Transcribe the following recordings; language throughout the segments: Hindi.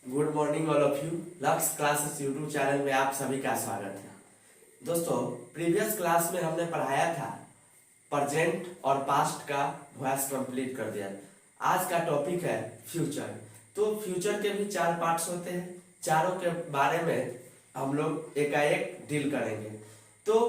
Good morning all of you. लक्ष्य क्लासेस यूट्यूब चैनल में आप सभी का स्वागत है। दोस्तों, प्रीवियस क्लास में हमने पढ़ाया था प्रेजेंट और पास्ट का वॉइस कंप्लीट कर दिया। आज का टॉपिक है फ्यूचर। तो फ्यूचर के भी 4 पार्ट्स होते हैं, चारों के बारे में हम लोग एकाएक डील करेंगे। तो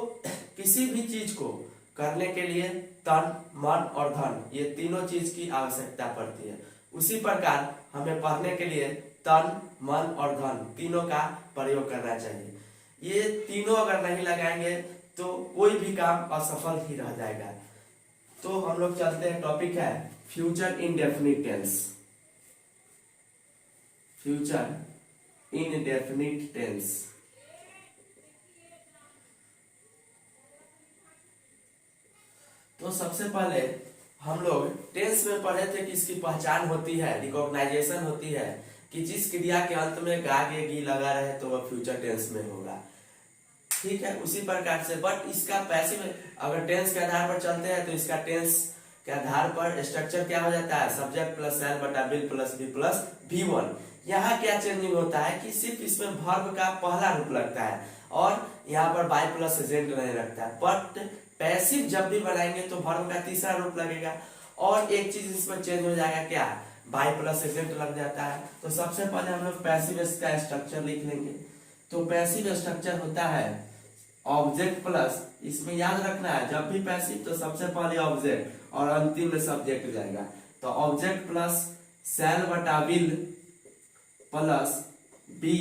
किसी भी चीज को करने के लिए तन, मन और धन, ये तीनों चीज की आवश्यकता पड़ती है। उसी प्रकार हमें पढ़ने के लिए तन, मन और धन तीनों का प्रयोग करना चाहिए। ये तीनों अगर नहीं लगाएंगे तो कोई भी काम असफल ही रह जाएगा। तो हम लोग चलते हैं, टॉपिक है future indefinite tense. Future indefinite tense. तो सबसे पहले हम लोग टेंस में पढ़े थे कि इसकी पहचान होती है, रिकॉग्नाइजेशन होती है कि जिस क्रिया के अंत में गा गे गी लगा रहे तो वह फ्यूचर टेंस में होगा। ठीक है, उसी प्रकार से बट इसका पैसिव, अगर टेंस के आधार पर चलते हैं तो इसका टेंस के आधार पर स्ट्रक्चर क्या हो जाता है, सब्जेक्ट प्लस एल बटा will plus be plus V1। यहाँ क्या चेंजिंग होता है कि सिर्फ इसमें वर्ब का पहला रूप लगता है और यहाँ पर बाई प्लस एजेंट नहीं लगता है। बट पैसिव जब भी बनाएंगे तो वर्ब का तीसरा रूप लगेगा और एक चीज इसमें चेंज हो जाएगा, क्या, बाई प्लस एजेंट लग जाता है। तो सबसे पहले हम लोग पैसिव का स्ट्रक्चर लिख लेंगे। तो पैसिव स्ट्रक्चर होता है ऑब्जेक्ट प्लस, इसमें याद रखना है जब भी पैसिव तो सबसे पहले ऑब्जेक्ट और अंतिम में सब्जेक्ट जाएगा। तो ऑब्जेक्ट प्लस सेल बटा will plus be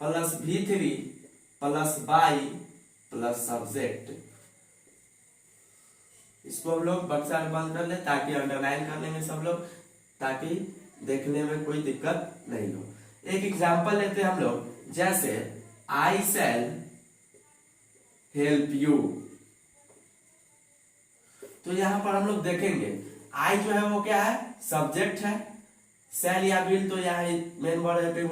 plus V3 plus by plus subject. इसको हम लोग बक्सा में बंद कर ले ताकि अंडरलाइन कर लेंगे सब लोग, ताकि देखने में कोई दिक्कत नहीं हो। एक एग्जांपल लेते हैं हम लोग, जैसे आई शैल हेल्प यू। तो यहां पर हम लोग देखेंगे आई जो है वो क्या है, सब्जेक्ट है, शैल या विल तो यहाँ मेन वर्ड है,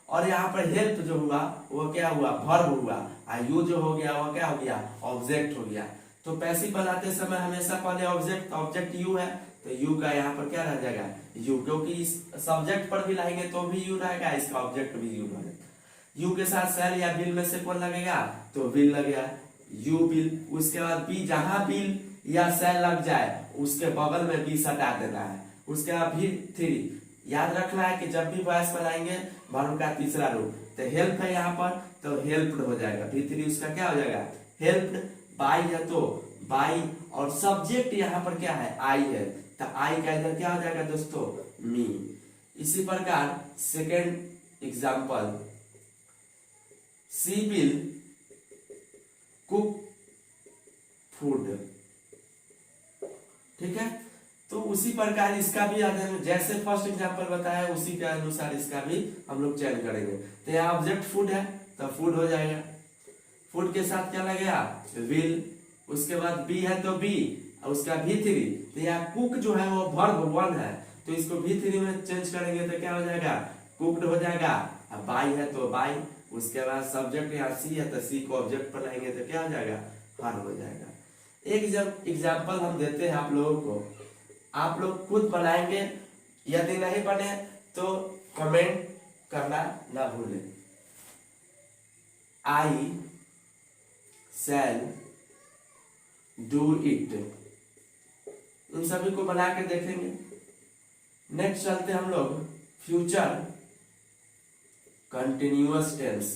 और यहाँ पर हेल्प जो हुआ वो क्या हुआ, वर्ब हुआ, और यू जो हो गया वो क्या हो गया, ऑब्जेक्ट हो गया। तो पैसिव बनाते समय हमेशा पहले ऑब्जेक्ट यू है तो यू का यहाँ पर क्या रह जाएगा, यू, क्योंकि इस सब्जेक्ट पर भी लाएंगे तो भी यू रहेगा, इसका ऑब्जेक्ट भी यू रहेगा। यू के साथ सेल या बिल में से कौन लगेगा, तो बिल लगेगा, यू बिल। उसके बाद बी, जहां बिल या सेल लग जाए उसके बगल में बी सटा देना है। उसके बाद V3 याद रखना है कि जब भी वॉइस बनाएंगे वर्ब का तीसरा रूप, तो हेल्प है यहाँ पर तो हेल्प्ड हो जाएगा, V3 उसका क्या हो जाएगा, हेल्प्ड। बाई है तो बाई, और सब्जेक्ट यहाँ पर क्या है, आई है, तो आई का इधर क्या हो जाएगा दोस्तों, मी। इसी प्रकार second example, she will cook food. ठीक है, तो उसी प्रकार इसका भी जैसे फर्स्ट एग्जांपल बताया उसी के अनुसार इसका भी हम लोग चेंज करेंगे। तो यहाँ ऑब्जेक्ट फूड है तो फूड हो जाएगा, फूड के साथ क्या लगेगा, विल। उसके बाद बी है तो बी, और उसका V3, तो यहाँ कुक जो है वो वर्ब 1 है तो इसको V3 में चेंज करेंगे तो क्या हो जाएगा, कुक्ड हो जाएगा। अब बाई है तो बाई, उसके बाद सब्जेक्ट यहाँ सी है तो सी को ऑब्जेक्ट पर लाएंगे तो क्या हो जाएगा, हर हो जाएगा। एक जब एग्जाम्पल हम देते हैं आप लोगों को, आप लोग खुद बनाएंगे, यदि नहीं बने तो कमेंट करना ना भूलें। आई शैल डू इट, इन सभी को बना के देखेंगे। नेक्स्ट चलते हम लोग फ्यूचर कंटिन्यूअस टेंस।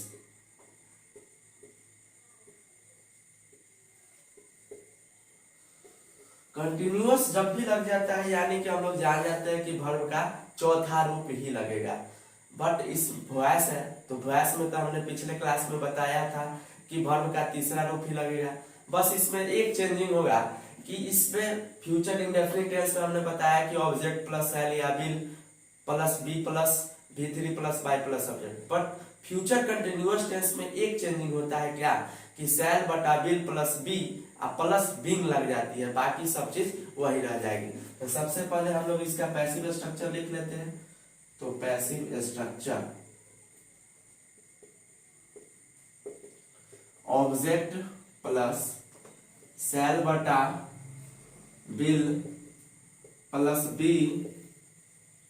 कंटिन्यूअस जब भी लग जाता है यानी कि हम लोग जान जाते हैं कि वर्ब का चौथा रूप ही लगेगा। बट इस वॉइस है तो वॉइस में तो हमने पिछले क्लास में बताया था कि वर्ब का तीसरा रूप ही लगेगा। बस इसमें एक चेंजिंग होगा कि इसमें फ्यूचर इंडेफिनिट टेंस में हमने बताया कि ऑब्जेक्ट प्लस सेल या will plus be plus V3 plus by plus subject. But future continuous tense में एक चेंजिंग होता है, क्या, कि सेल बटा will plus be plus being लग जाती है, बाकी सब चीज वही रह जाएगी। तो सबसे पहले हम लोग इसका पैसिव स्ट्रक्चर लिख लेते हैं। तो passive structure object plus shall बटा will plus be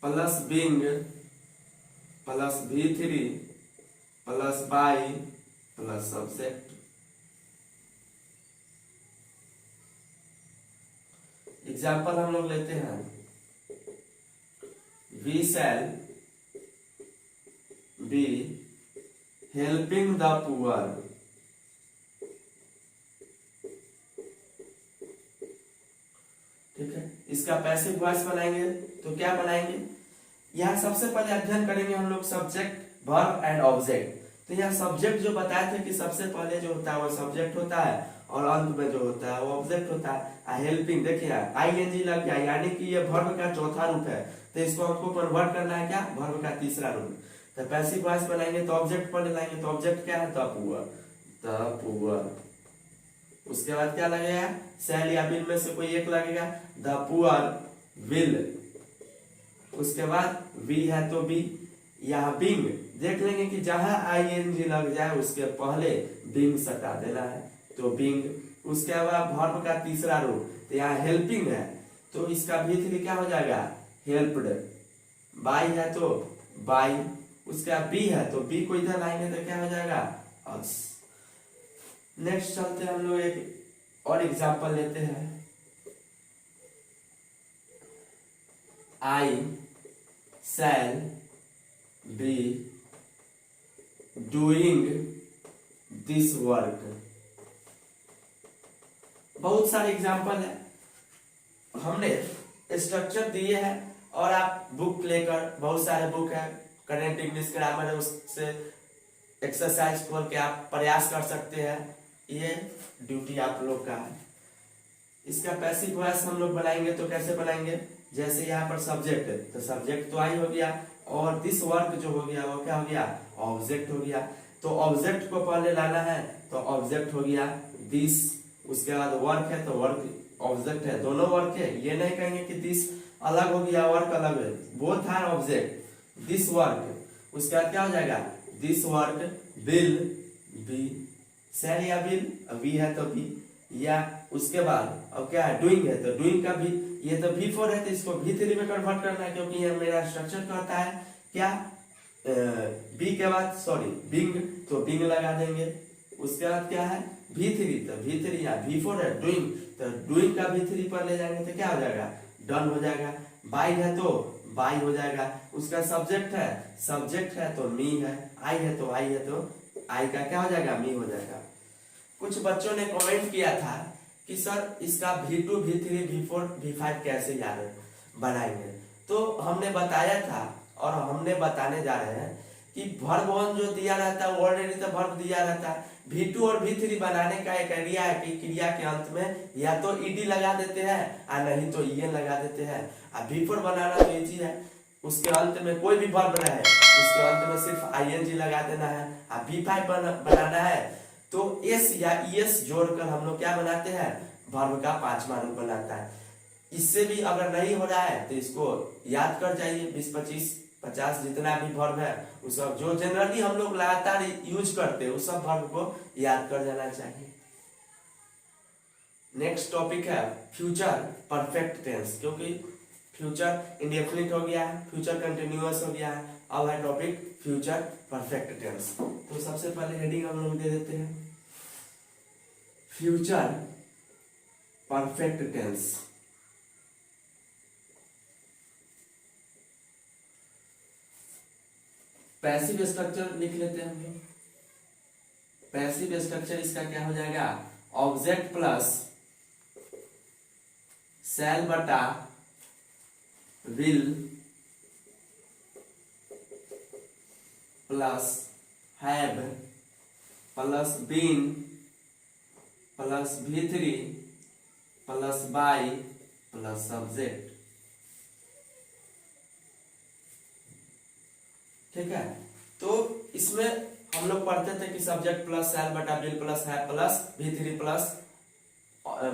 plus being plus V3 plus by plus subject. Example हम लोग लेते हैं, we shall be helping the poor. ठीक है, इसका पैसिव वॉइस बनाएंगे तो क्या बनाएंगे, यहाँ सबसे पहले अध्ययन करेंगे हम लोग सब्जेक्ट वर्ब एंड ऑब्जेक्ट। तो यहाँ सब्जेक्ट जो बताए थे कि सबसे पहले जो होता है वो सब्जेक्ट होता है और अंत में जो होता है वो ऑब्जेक्ट होता है। हेल्पिंग देखिए आईएनजी लग गया, यानी कि ये वर्ब का चौथा रूप है, तो इसको हमको कन्वर्ट करना है क्या, वर्ब का तीसरा रूप। तो पैसिव वॉइस बनाएंगे तो ऑब्जेक्ट पहले लाएंगे, तो ऑब्जेक्ट क्या है, द पुअर, द पुअर। उसके बाद क्या लगेगा, शैल या विल में से कोई एक लगेगा, द पुअर विल। उसके बाद वी है तो बी, यहाँ बिंग देख लेंगे कि जहां आईएनजी लग जाए उसके पहले बिंग सटा देना है, तो बिंग। उसके बाद वर्ब का तीसरा रूप, तो यहाँ हेल्पिंग है तो इसका V3 क्या हो जाएगा, हेल्प्ड। बाई है तो बाई, उसका बी है तो बी को इधर लाएंगे तो क्या हो जाएगा, अस। नेक्स्ट चलते हैं हम लोग एक और एग्जांपल लेते हैं, I shall be doing this work. बहुत सारे एग्जाम्पल है, हमने स्ट्रक्चर दिए हैं और आप बुक लेकर, बहुत सारे बुक है, करेंट इंग्लिश ग्रामर है, उससे एक्सरसाइज खोल के आप प्रयास कर सकते हैं, ये ड्यूटी आप लोग का है। इसका पैसिव वॉइस हम लोग बनाएंगे तो कैसे बनाएंगे, जैसे यहाँ पर सब्जेक्ट है तो सब्जेक्ट तो आई हो गया, और दिस वर्क जो हो गया वो क्या हो गया, ऑब्जेक्ट हो गया। तो ऑब्जेक्ट को पहले लाना है तो ऑब्जेक्ट हो गया दिस। उसके बाद वर्क है तो वर्क ऑब्जेक्ट है, दोनों वर्क है, ये नहीं कहेंगे कि दिस अलग हो गया वर्क अलग है, both are object, this work. उसके बाद क्या हो जाएगा, this work will be, shall या विल, वी है तो बी, या उसके बाद अब क्या है, डूइंग है तो डूइंग का भी, ये तो V4 है तो इसको V3 में कन्वर्ट करना है, क्योंकि ये मेरा स्ट्रक्चर कहता है क्या, बी के बाद सॉरी बिंग, तो बिंग लगा देंगे। उसके बाद क्या है V3, तो V3 या V4 है डूइंग, तो डूइंग का V3 पर ले जाएंगे तो क्या हो जाएगा, डन हो जाएगा। बाई है तो बाई हो जाएगा। उसका सब्जेक्ट है तो मी है, आई है तो आई है तो आई का क्या हो जाएगा, मी हो जाएगा। कुछ बच्चों ने कमेंट किया था कि सर इसका V2, V3, V4, V5 कैसे याद बनाएंगे, तो हमने बताया था और हमने बताने जा रहे हैं कि वर्ब वन जो दिया रहता है ऑलरेडी तो वर्ब दिया रहता है। V2 और V3 बनाने का एक आइडिया है कि क्रिया के अंत में या तो ed लगा देते हैं और नहीं तो en लगा देते हैं। अब V4 बनाना तो इजी है, उसके अंत में कोई भी वर्ब रहे उसके अंत में सिर्फ ing लगा देना है। अब V5 बनाना है तो s या es जोड़कर हम लोग क्या बनाते हैं, वर्ब का पांचवा रूप बनाता है। इससे भी अगर नहीं हो रहा है तो इसको याद कर जाइए, 20, 25, 50 जितना भी वर्ब है उस सब जो जनरली हम लोग लगातार यूज करते हैं उस सब वर्ब को याद कर जाना चाहिए। नेक्स्ट टॉपिक है फ्यूचर परफेक्ट टेंस, क्योंकि फ्यूचर इंडेफिनिट हो गया है, फ्यूचर कंटिन्यूअस हो गया है, अब है टॉपिक फ्यूचर परफेक्ट टेंस। तो सबसे पहले हेडिंग हम लोग दे देते हैं future perfect tense. Passive structure लिख लेते हैं हम लोग। पैसिव स्ट्रक्चर इसका क्या हो जाएगा, ऑब्जेक्ट प्लस शैल बटा will plus have plus been plus V3 plus by plus subject. ठीक है, तो इसमें हम लोग पढ़ते थे कि सब्जेक्ट प्लस शैल बटा will plus have plus V3 plus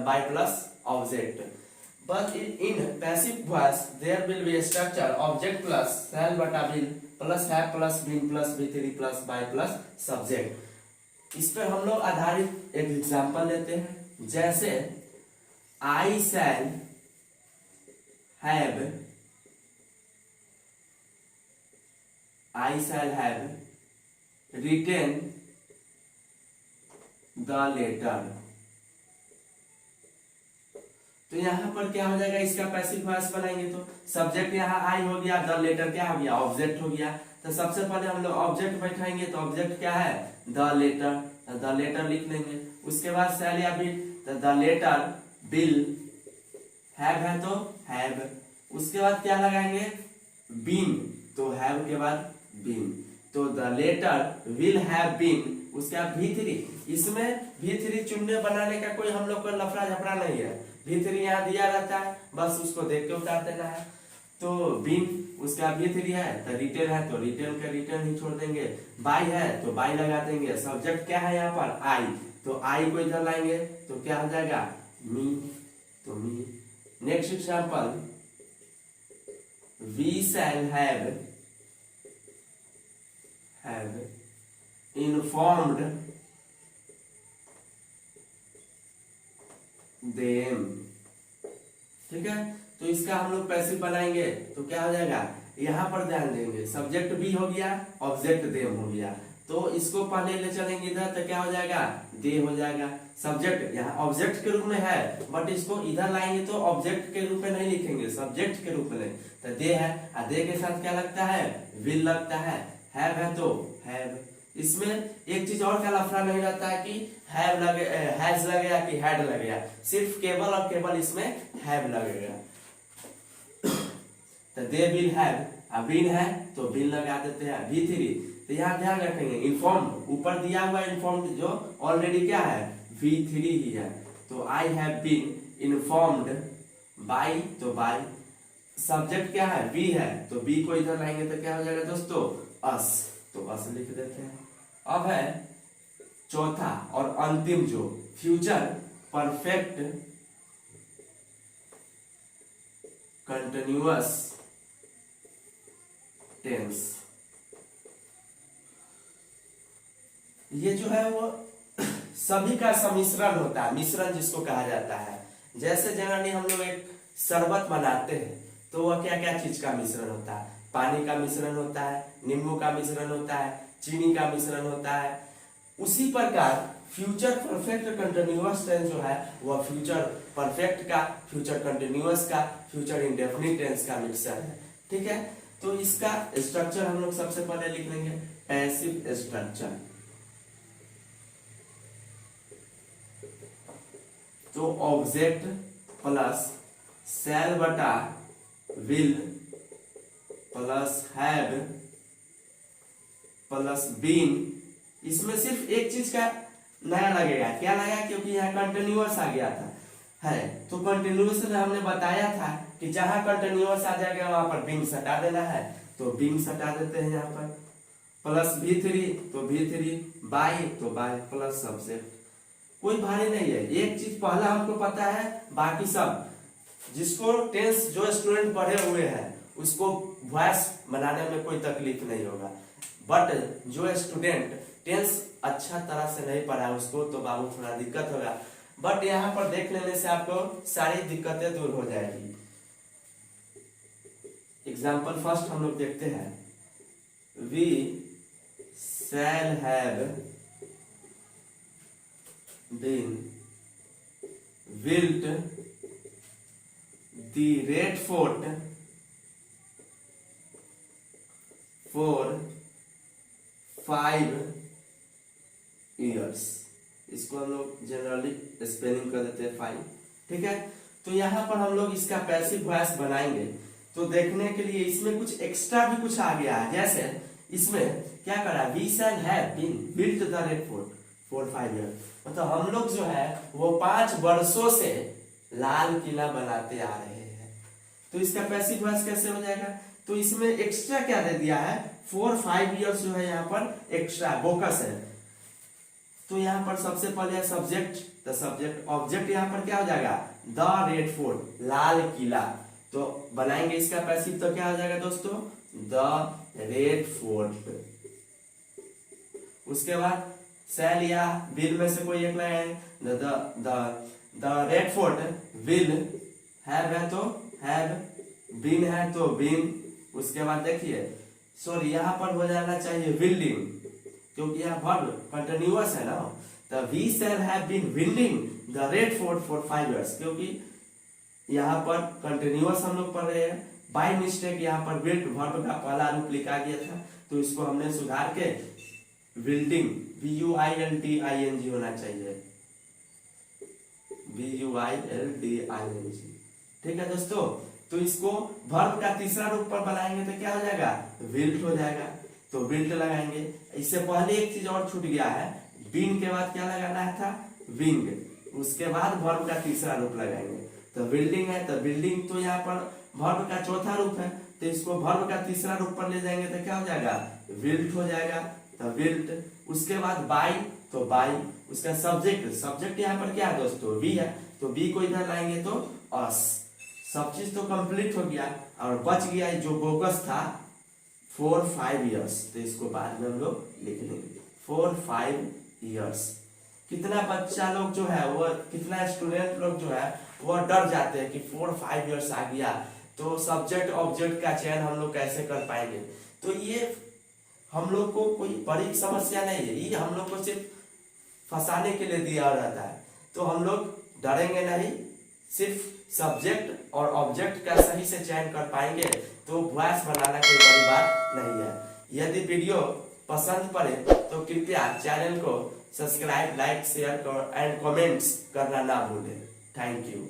by plus object. But in passive voice there will be a structure object plus shall बटा will plus have plus been plus V3 plus by plus subject। इस पर हम लोग आधारित एक एग्जांपल लेते हैं, जैसे I shall have I shall have written the letter. तो यहाँ पर क्या हो जाएगा, इसका पैसिव वॉइस बनाएंगे तो सब्जेक्ट यहाँ आई हो गया, द लेटर क्या हो गया, ऑब्जेक्ट हो गया। तो सबसे पहले हम लोग ऑब्जेक्ट बैठाएंगे, तो ऑब्जेक्ट क्या है, द लेटर, द लेटर लिख लेंगे। उसके बाद शैल या विल, तो द लेटर विल हैव है तो हैव। उसके बाद क्या लगाएंगे, बीन, तो हैव के बाद बीन, तो the letter will have been. उसके बाद V3, इसमें V3 चुनने बनाने का कोई हम लोग को लफड़ा झपड़ा नहीं है, V3 यहाँ दिया रहता है, बस उसको देख के उतार देना है। तो बीन, उसका V3 है, तो रिटेल है तो रिटेल का रिटेल ही छोड़ देंगे। बाई है तो बाई लगा देंगे। सब्जेक्ट क्या है यहाँ पर, आई, तो आई को इधर लाएंगे तो क्या हो जाएगा, मी, तो me. Next example, we shall have informed them। ठीक है, तो इसका हम लोग पैसिव बनाएंगे तो क्या हो जाएगा, यहाँ पर ध्यान देंगे, सब्जेक्ट भी हो गया, ऑब्जेक्ट देम हो गया, तो इसको पहले ले चलेंगे इधर, तो क्या हो जाएगा, दे हो जाएगा। सब्जेक्ट यहाँ ऑब्जेक्ट के रूप में है, बट इसको इधर लाएंगे तो ऑब्जेक्ट के रूप में नहीं लिखेंगे, सब्जेक्ट के रूप में, तो दे है, और दे के साथ क्या लगता है, विल लगता है। हैव है तो हैव। इसमें एक चीज और का लफड़ा नहीं रहता है कि हैव लगे, हैज लगेगा कि हैड लगेगा, सिर्फ केवल और केवल इसमें हैव लगेगा। तो दे विल हैव, बीन है तो बिन लगा देते हैं। V3, तो यहाँ ध्यान रखेंगे, इन्फॉर्म ऊपर दिया हुआ इन्फॉर्म जो ऑलरेडी क्या है, V3 ही है, तो I have been informed by, तो बाई। सब्जेक्ट क्या है, बी है, तो बी को इधर लाएंगे तो क्या हो जाएगा दोस्तों, अस, तो अस लिख देते हैं। अब है चौथा और अंतिम जो फ्यूचर परफेक्ट कंटिन्यूअस टेंस। ये जो है वो सभी का सम्मिश्रण होता है, मिश्रण जिसको कहा जाता है। जैसे जनरली हम लोग एक शरबत बनाते हैं तो वह क्या क्या चीज का मिश्रण होता है, पानी का मिश्रण होता है, नींबू का मिश्रण होता है, चीनी का मिश्रण होता है। उसी प्रकार फ्यूचर परफेक्ट कंटिन्यूअस टेंस जो है वह फ्यूचर परफेक्ट का, फ्यूचर कंटिन्यूअस का, फ्यूचर इंडेफिनिट टेंस का मिक्सचर है। ठीक है, तो इसका स्ट्रक्चर हम लोग सबसे पहले लिख लेंगे, पैसिव स्ट्रक्चर। तो ऑब्जेक्ट प्लस शैल बटा will plus have plus been. इसमें सिर्फ एक चीज का नया लगेगा, क्या लगा, क्योंकि यहाँ कंटिन्यूअस आ गया था है, तो कंटिन्यूअस में हमने बताया था कि जहां कंटिन्यूअस आ जाएगा वहां पर बिंग हटा देना है, तो बिंग हटा देते हैं यहाँ पर। प्लस V3, तो V3 बाई, तो बाई प्लस सब्जेक्ट। कोई भारी नहीं है, एक चीज पहला हमको पता है, बाकी सब जिसको टेंस जो स्टूडेंट पढ़े हुए हैं उसको वॉइस बनाने में कोई तकलीफ नहीं होगा, बट जो स्टूडेंट टेंस अच्छा तरह से नहीं पढ़ा उसको तो बाबू थोड़ा दिक्कत होगा, बट यहाँ पर देख लेने से आपको सारी दिक्कतें दूर हो जाएगी। एग्जाम्पल फर्स्ट हम लोग देखते हैं, we shall have been built the Red Fort for 5 years। इसको हम लोग जनरली स्पेलिंग कर देते हैं 5। ठीक है, तो यहाँ पर हम लोग इसका पैसिव वॉइस बनाएंगे, तो देखने के लिए इसमें कुछ एक्स्ट्रा भी कुछ आ गया है। जैसे इसमें क्या करा, we shall have been built the Red Fort for 5 years, मतलब हम लोग जो है वो 5 वर्षों से लाल किला बनाते आ रहे हैं। तो इसका पैसिव वॉइस कैसे हो जाएगा, तो इसमें एक्स्ट्रा क्या दे दिया है, 4-5 years जो है यहाँ पर एक्स्ट्रा बोकस है। तो यहाँ पर सबसे पहले सब्जेक्ट, तो सब्जेक्ट ऑब्जेक्ट यहाँ पर क्या हो जाएगा, the Red fort Lal Qila, तो बनाएंगे इसका पैसिव, तो क्या हो जाएगा दोस्तों, द रेड फोर्ट। उसके बाद शैल या विल में से कोई एक line, the Red fort will have है तो हैव, बीन है तो बीन। उसके बाद देखिए सॉरी यहाँ पर हो जाना चाहिए विल्डिंग, क्योंकि यहाँ वर्ब कंटिन्यूअस है ना। तो we shall have been building the Red Fort for 5 years, क्योंकि यहाँ पर कंटिन्यूअस हम लोग पढ़ रहे हैं। बाय मिस्टेक यहाँ पर बिल्ट वर्ब का पहला रूप लिखा गया था, तो इसको हमने सुधार के बिल्डिंग VUILDING होना चाहिए, VUILDING। ठीक है दोस्तों, तो इसको वर्ब का तीसरा रूप पर बनाएंगे तो क्या हो जाएगा, विल्ट हो जाएगा। तो विल्ट लगाएंगे। इससे पहले एक चीज और छूट गया है, बीन के बाद क्या लगाना था, विंग, उसके बाद वर्ब का तीसरा रूप लगाएंगे। तो बिल्डिंग है, तो बिल्डिंग तो यहाँ पर वर्ब का चौथा रूप है, तो इसको वर्ब का तीसरा रूप पर ले जाएंगे तो क्या हो जाएगा, विल्ट हो जाएगा। तो विल्ट, उसके बाद बाई, तो बाई, उसका सब्जेक्ट, सब्जेक्ट यहाँ पर क्या है दोस्तों, बी है, तो बी को इधर लाएंगे तो अस। सब चीज तो कंप्लीट हो गया, और बच गया जो बोगस था 4-5 years, तो इसको बाद में हम लोग लिख लेंगे 4-5 years। कितना बच्चा लोग जो है वो, कितना स्टूडेंट लोग जो है वो डर जाते हैं कि 4-5 years आ गया तो सब्जेक्ट ऑब्जेक्ट का चयन हम लोग कैसे कर पाएंगे। तो ये हम लोग को कोई बड़ी समस्या नहीं है, ये हम लोग को सिर्फ फंसाने के लिए दिया रहता है। तो हम लोग डरेंगे नहीं, सिर्फ सब्जेक्ट और ऑब्जेक्ट का सही से चयन कर पाएंगे तो वॉइस बनाना कोई बड़ी बात नहीं है। यदि वीडियो पसंद पड़े तो कृपया चैनल को subscribe, like, share and comments करना ना भूलें। Thank you.